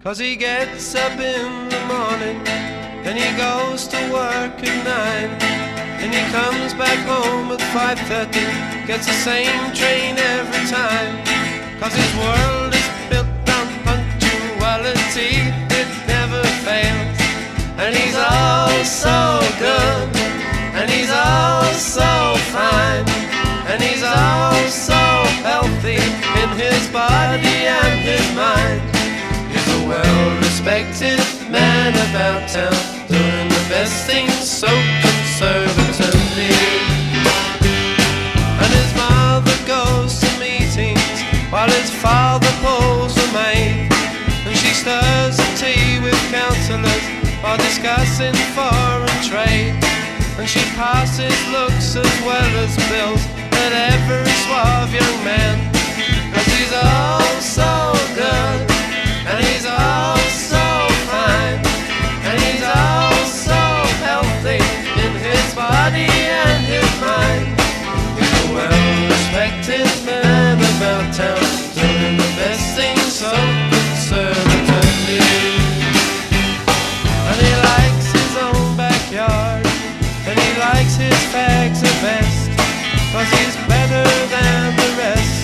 'cause he gets up in the morning, then he goes to work at 9, and he comes back home at 5:30, gets the same train every time, 'cause his world is built on punctuality, it never fails. And he's all so good, and he's all so fine, and he's all so healthy in his body and his mind. He's a well-respected man about town, doing the best things so conservatively. And his mother goes to meetings while his father pulls the maid, and she stirs the tea with counsellors while discussing foreign trade. And she passes looks as well as bills at every suave young man, 'cause he's all so good, and he's all so fine, and he's all so healthy in his body and his mind. He's a well-respected man about town, doing the best things so conservatively. And he likes his own backyard, and he likes his fags the best, 'cause he's better than the rest,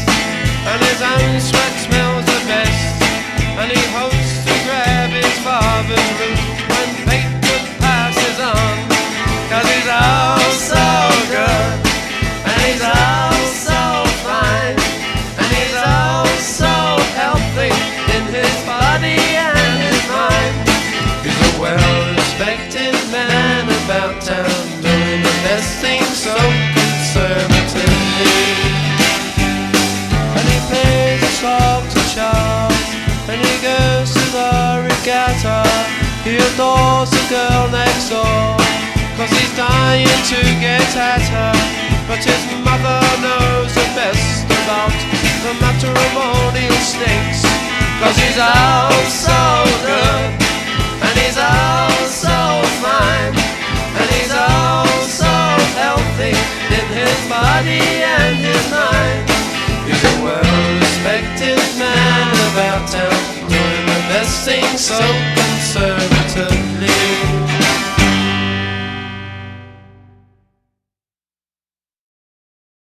and his own sweat smells the best. And he hopes to grab his father's root when paper passes on, 'cause he's all so good, and he's all so fine, and he's all so healthy in his body and his mind. He's a well-respected man about town, doing the best things so conservatively. And he plays a song to Charles, and he goes to the regatta. He adores the girl next door, 'cause he's dying to get at her. But his mother knows the best about the matrimonial snakes, 'cause he's all so good, and he's all so fine, and he's all so healthy in his body and his mind. He's a well-respected man about town, doing the best things so conservative.